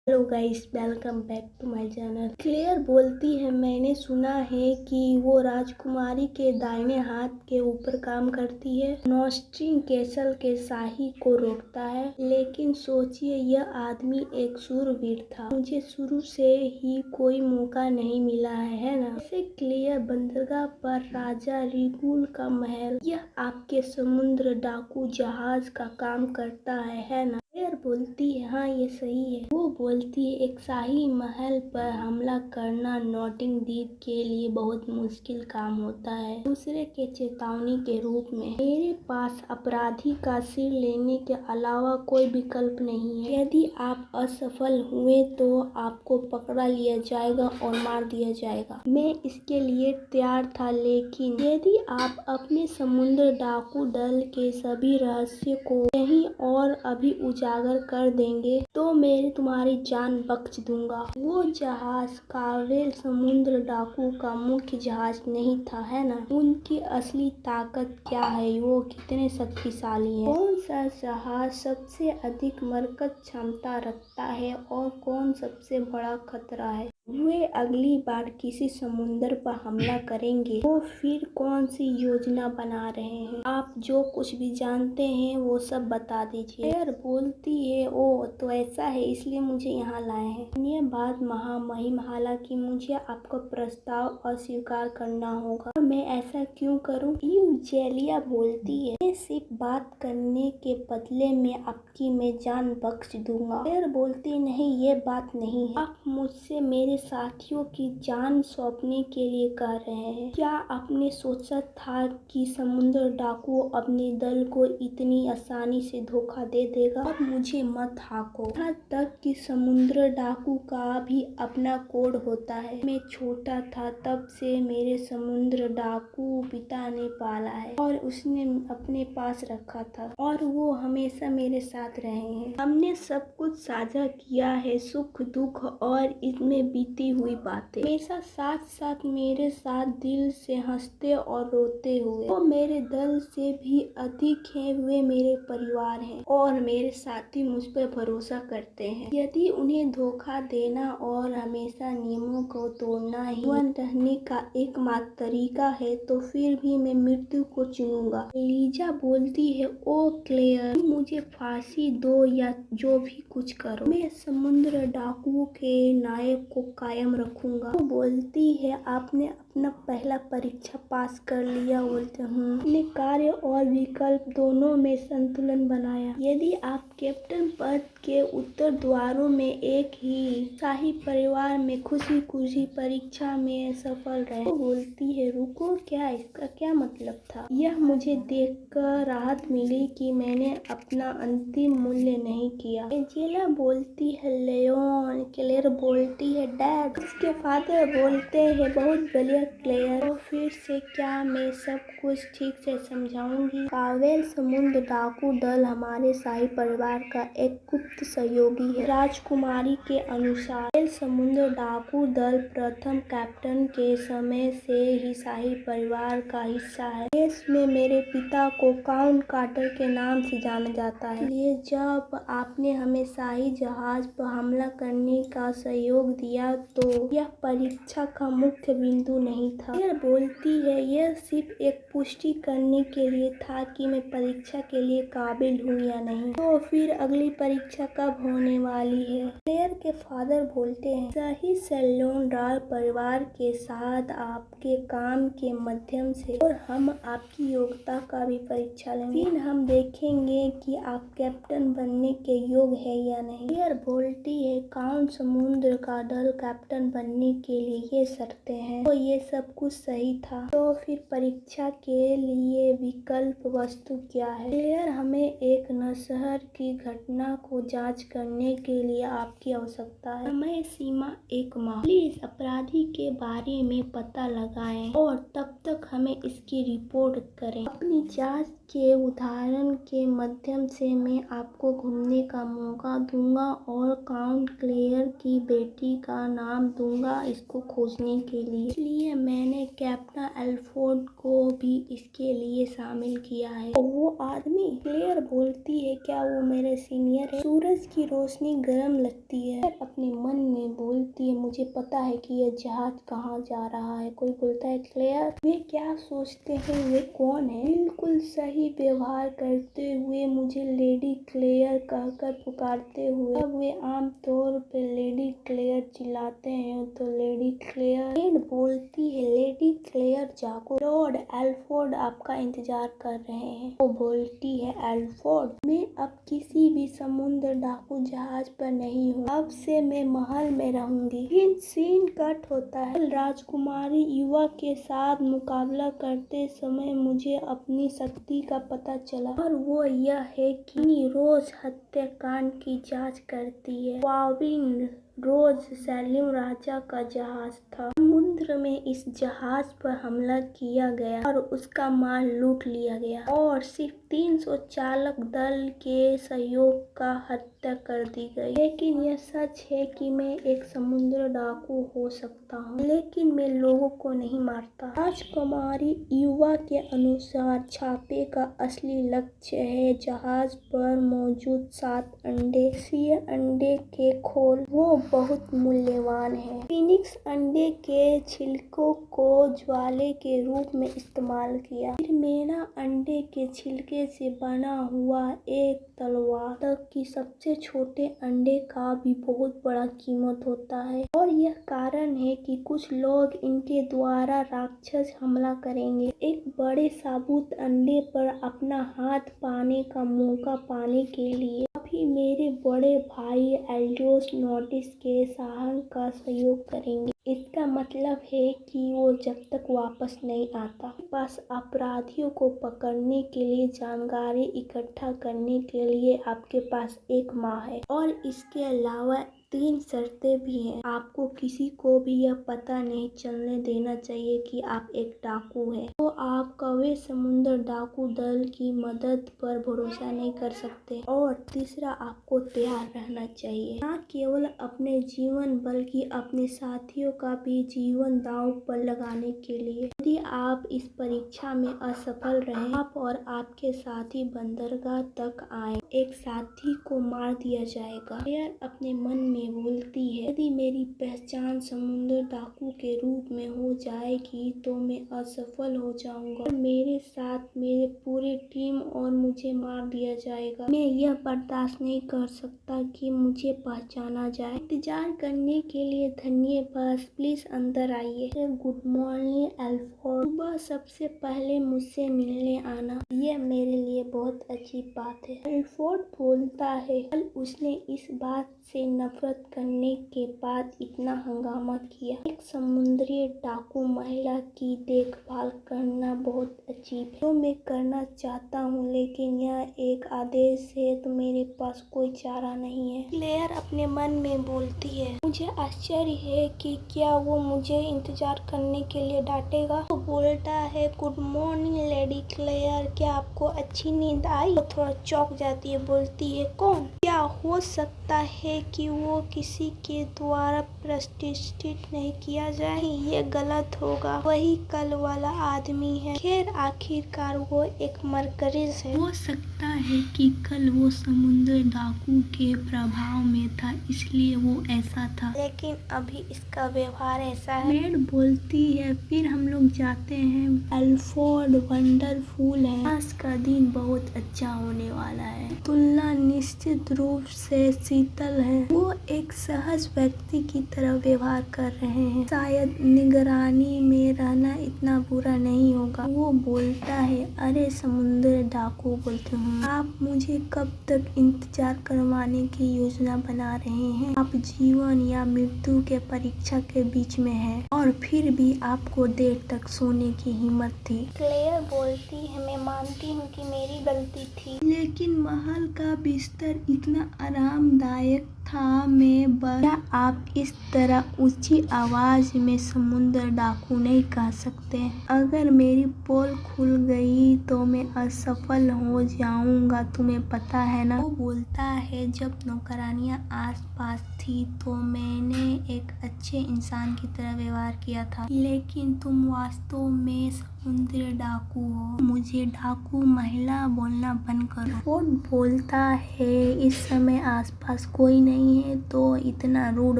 Hello guys, welcome back to my channel. Claire बोलती है, मैंने सुना है कि वो राजकुमारी के दाहिने हाथ के ऊपर काम करती है, नॉस्ट्रिंग कैसल के शाही को रोकता है। लेकिन सोचिए, यह आदमी एक शूरवीर था। मुझे शुरू से ही कोई मौका नहीं मिला है ना। जैसे क्लेयर बंदरगाह पर राजा रिगुल का महल, यह आपके समुद्र डाकू जहाज का काम करता है ना। क्लेयर बोलती है, हाँ ये सही है। वो बोलती है, एक शाही महल पर हमला करना नॉटिंग द्वीप के लिए बहुत मुश्किल काम होता है। दूसरे के चेतावनी के रूप में मेरे पास अपराधी का सिर लेने के अलावा कोई विकल्प नहीं है। यदि आप असफल हुए तो आपको पकड़ा लिया जाएगा और मार दिया जाएगा। मैं इसके लिए तैयार था, लेकिन यदि आप अपने समुद्र डाकू दल के सभी रहस्य को यहीं और अभी उजागर कर देंगे तो मैं तुम्हारी जान बख्श दूंगा। वो जहाज कावेल समुद्र डाकू का मुख्य जहाज नहीं था, है ना। उनकी असली ताकत क्या है, वो कितने शक्तिशाली है, कौन सा जहाज सबसे अधिक मरकज क्षमता रखता है और कौन सबसे बड़ा खतरा है। वे अगली बार किसी समुद्र पर हमला करेंगे तो फिर कौन सी योजना बना रहे हैं। आप जो कुछ भी जानते हैं वो सब बता दीजिए। क्लेयर बोलती है, ओ तो ऐसा है, इसलिए मुझे यहाँ लाए हैं। धन्यवाद महामहिम, हालांकि मुझे आपका प्रस्ताव अस्वीकार करना होगा। और मैं ऐसा क्यों करूँ? यूजेलिया बोलती है, मैं सिर्फ बात करने के बदले में आपकी मैं जान बख्श दूंगा। क्लेयर बोलती नहीं, ये बात नहीं है। आप मुझसे मेरे साथियों की जान सौंपने के लिए कह रहे हैं। क्या आपने सोचा था कि समुद्र डाकू अपने दल को इतनी आसानी से धोखा दे देगा? और मुझे मत हाको। यहाँ तक कि समुद्र डाकू का भी अपना कोड होता है। मैं छोटा था तब से मेरे समुद्र डाकू पिता ने पाला है और उसने अपने पास रखा था और वो हमेशा मेरे साथ रहे हैं। हमने सब कुछ साझा किया है, सुख दुख और इसमें बीती हुई बातें। हमेशा साथ साथ मेरे साथ दिल से हंसते और रोते हुए। वो मेरे दल से भी अधिक है, वे मेरे परिवार हैं और मेरे साथी मुझ पर भरोसा करते हैं। यदि उन्हें धोखा देना और हमेशा नियमों को तोड़ना ही जीवन रहने का एकमात्र तरीका है तो फिर भी मैं मृत्यु को चुनूंगा। लीजा बोलती है, ओ क्लेयर, मुझे फांसी दो या जो भी कुछ करो, मैं समुद्र डाकुओं के नायक को कायम रखूंगा। वो बोलती है, आपने अपना पहला परीक्षा पास कर लिया। बोलते अपने कार्य और विकल्प दोनों में संतुलन बनाया। यदि आप कैप्टन पद के उत्तर द्वारों में एक ही शाही परिवार में खुशी खुशी परीक्षा में सफल रहे। वो बोलती है, रुको, क्या इसका क्या मतलब था? यह मुझे देखकर राहत मिली कि मैंने अपना अंतिम मूल्य नहीं किया। एंजेला बोलती है, लियोन। क्लेयर बोलती है, डैड। उसके फादर बोलते हैं, बहुत बढ़िया क्लेयर। तो फिर से क्या मैं सब कुछ ठीक से समझाऊंगी? कावेल समुद्र डाकू दल हमारे शाही परिवार का एक गुप्त सहयोगी है। राजकुमारी के अनुसार कावेल समुद्र डाकू दल प्रथम कैप्टन के समय से ही शाही परिवार का हिस्सा है। देश में मेरे पिता को काउंट कार्टर के नाम से जाना जाता है। इसलिए जब आपने हमें शाही जहाज पर हमला करने का सहयोग दिया तो यह परीक्षा का मुख्य बिंदु नहीं था। क्लेयर बोलती है, यह सिर्फ एक पुष्टि करने के लिए था कि मैं परीक्षा के लिए काबिल हूँ या नहीं। तो फिर अगली परीक्षा कब होने वाली है? क्लेयर के फादर बोलते हैं, सही सेलोन रॉयल परिवार के साथ आपके काम के माध्यम से और हम आपकी योग्यता का भी परीक्षा लेंगे। फिर हम देखेंगे कि आप कैप्टन बनने के योग्य है या नहीं। क्लेयर बोलती है, काउंट समुद्र का दल कैप्टन बनने के लिए ये शर्तें हैं। तो ये सब कुछ सही था। तो फिर परीक्षा के लिए विकल्प वस्तु क्या है? क्लेयर, हमें एक नरसंहार की घटना को जांच करने के लिए आपकी आवश्यकता है। समय सीमा 1 माह। प्लीज अपराधी के बारे में पता लगाएं और तब तक हमें इसकी रिपोर्ट करें। अपनी जांच के उदाहरण के माध्यम से मैं आपको घूमने का मौका दूंगा और काउंट क्लेयर की बेटी का नाम दूंगा इसको खोजने के लिए। इसलिए मैंने कैप्टन एल्फोर्ड को भी इसके लिए शामिल किया है। वो आदमी, क्लेयर बोलती है, क्या वो मेरे सीनियर है? सूरज की रोशनी गर्म लगती है। अपने मन में बोलती है, मुझे पता है कि यह जहाज कहाँ जा रहा है। कोई बोलता है, क्लेयर वे क्या सोचते हैं, वे कौन है? बिल्कुल सही व्यवहार करते हुए मुझे लेडी क्लेयर कहकर पुकारते हुए। अब वे आमतौर पर लेडी क्लेयर चिल्लाते हैं तो लेडी क्लेयर बोलती है, लेडी क्लेयर जागो, लॉर्ड एल्फोर्ड आपका इंतजार कर रहे हैं। वो बोलती है, एल्फोर्ड मैं अब किसी भी समुद्र डाकू जहाज पर नहीं हूँ, अब से मैं महल में रहूंगी। फिर सीन कट होता है। राजकुमारी युवा के साथ मुकाबला करते समय मुझे अपनी शक्ति का पता चला और वो यह है कि रोज हत्याकांड की जांच करती है। वाविन रोज सैलिम राजा का जहाज था। समुद्र में इस जहाज पर हमला किया गया और उसका माल लूट लिया गया और सिर्फ 300 चालक दल के सहयोग का हत्या कर दी गई। लेकिन यह सच है कि मैं एक समुद्र डाकू हो सकता हूँ, लेकिन मैं लोगों को नहीं मारता। राजकुमारी युवा के अनुसार छापे का असली लक्ष्य है जहाज पर मौजूद 7 अंडे। ये अंडे के खोल वो बहुत मूल्यवान है। फिनिक्स अंडे के छिलकों को ज्वाले के रूप में इस्तेमाल किया। फिर मेरा अंडे के छिलके से बना हुआ एक तलवार तक कि सबसे छोटे अंडे का भी बहुत बड़ा कीमत होता है और यह कारण है कि कुछ लोग इनके द्वारा राक्षस हमला करेंगे। एक बड़े साबुत अंडे पर अपना हाथ पाने का मौका पाने के लिए अभी मेरे बड़े भाई एल्ड्रोस नोटिस के साहस का सहयोग करेंगे। इसका मतलब है कि वो जब तक वापस नहीं आता। बस अपराधियों को पकड़ने के लिए जानकारी इकट्ठा करने के लिए आपके पास 1 माह है और इसके अलावा 3 शर्तें भी हैं। आपको किसी को भी यह पता नहीं चलने देना चाहिए कि आप एक डाकू हैं। तो आप कौवे समुद्र डाकू दल की मदद पर भरोसा नहीं कर सकते। और तीसरा, आपको तैयार रहना चाहिए, न केवल अपने जीवन बल्कि अपने साथियों का भी जीवन दांव पर लगाने के लिए। यदि आप इस परीक्षा में असफल रहे, आप और आपके साथी बंदरगाह तक आए, एक साथी को मार दिया जाएगा। क्लेयर अपने मन में बोलती है, यदि मेरी पहचान समुद्र डाकू के रूप में हो जाएगी तो मैं असफल हो जाऊंगा और मेरे साथ मेरे पूरे टीम और मुझे मार दिया जाएगा। मैं यह बर्दाश्त नहीं कर सकता कि मुझे पहचाना जाए। इंतजार करने के लिए धन्यवाद, प्लीज अंदर आइए। गुड मॉर्निंग एल्फोर्ड, सुबह सबसे पहले मुझसे मिलने आना, यह मेरे लिए बहुत अच्छी बात है। एल्फोर्ड बोलता है, कल उसने इस बात से नफरत करने के बाद इतना हंगामा किया। एक समुद्री डाकू महिला की देखभाल करना बहुत अजीब है, तो मैं करना चाहता हूँ, लेकिन यह एक आदेश है तो मेरे पास कोई चारा नहीं है। क्लेयर अपने मन में बोलती है, मुझे आश्चर्य है कि क्या वो मुझे इंतजार करने के लिए डांटेगा। तो बोलता है, गुड मॉर्निंग लेडी क्लेयर, क्या आपको अच्छी नींद आई? वो थोड़ा चौंक जाती है, बोलती है, कौन? क्या हो सकता है कि वो किसी के द्वारा प्रतिष्ठित नहीं किया जाए, ये गलत होगा, वही कल वाला आदमी है। खैर आखिरकार वो एक मरकरिस है, हो सकता है कि कल वो समुद्र डाकू के प्रभाव में था इसलिए वो ऐसा था, लेकिन अभी इसका व्यवहार ऐसा है। मेड बोलती है, फिर हम लोग जाते हैं। एल्फोर्ड वंडरफुल है, आज का दिन बहुत अच्छा होने वाला है। तुलना निश्चित रूप से शीतल है, वो एक सहज व्यक्ति की तरह व्यवहार कर रहे हैं, शायद निगरानी में रहना इतना बुरा नहीं होगा। वो बोलता है, अरे समुद्र डाकू, बोलते हूँ, आप मुझे कब तक इंतजार करवाने की योजना बना रहे हैं? आप जीवन या मृत्यु के परीक्षा के बीच में हैं और फिर भी आपको देर तक सोने की हिम्मत थी। क्लेयर बोलती है, मैं मानती हूँ कि मेरी गलती थी, लेकिन महल का बिस्तर इतना आरामदायक था मैं बस। क्या आप इस तरह ऊंची आवाज में समुद्र डाकू नहीं कह सकते? अगर मेरी पोल खुल गई तो मैं असफल हो जाऊंगा, तुम्हें पता है ना। वो बोलता है, जब नौकरानियां आस पास थी तो मैंने एक अच्छे इंसान की तरह व्यवहार किया था, लेकिन तुम वास्तव में समुद्री डाकू हो। मुझे डाकू महिला बोलना बंद करो। फोर्ड बोलता है, इस समय आसपास कोई नहीं है तो इतना रूड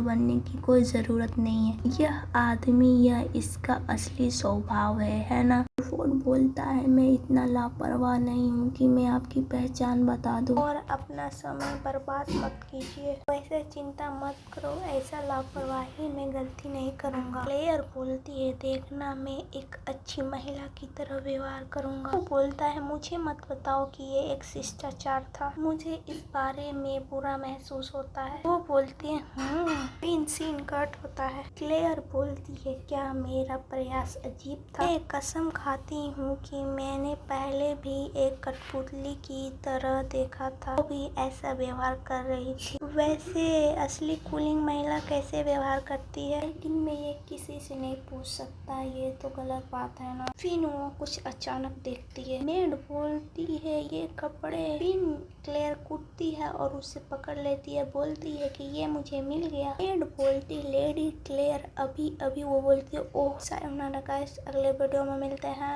बनने की कोई जरूरत नहीं है। यह आदमी, यह इसका असली स्वभाव है ना। फोर्ड बोलता है, मैं इतना लापरवाह नहीं हूँ कि मैं आपकी पहचान बता दूँ। और अपना समय बर्बाद मत कीजिए। वैसे चिंता मत करो, ऐसा लापरवाही मैं गलती नहीं करूँगा। क्लेयर बोलती है, देखना मैं एक अच्छी महिला की तरह व्यवहार करूँगा। वो बोलता है, मुझे मत बताओ कि ये एक शिष्टाचार था, मुझे इस बारे में बुरा महसूस होता है। वो बोलती है, सीन कट होता है। क्लेयर बोलती है, क्या मेरा प्रयास अजीब था? मैं कसम खाती हूँ कि मैंने पहले भी एक कठपुतली की तरह देखा था, वो भी ऐसा व्यवहार कर रही थी। वैसे असली कूलिंग महिला कैसे व्यवहार करती है, लेकिन मैं ये किसी से नहीं पूछ सकता, ये तो गलत बात है ना। फिर वो कुछ अचानक देखती है। मेड बोलती है, ये कपड़े। फिर क्लेयर कूदती है और उसे पकड़ लेती है, बोलती है कि ये मुझे मिल गया। मेड बोलती, लेडी क्लेयर अभी अभी। वो बोलती है, ओह सायोनारा गाइस, अगले वीडियो में मिलते हैं।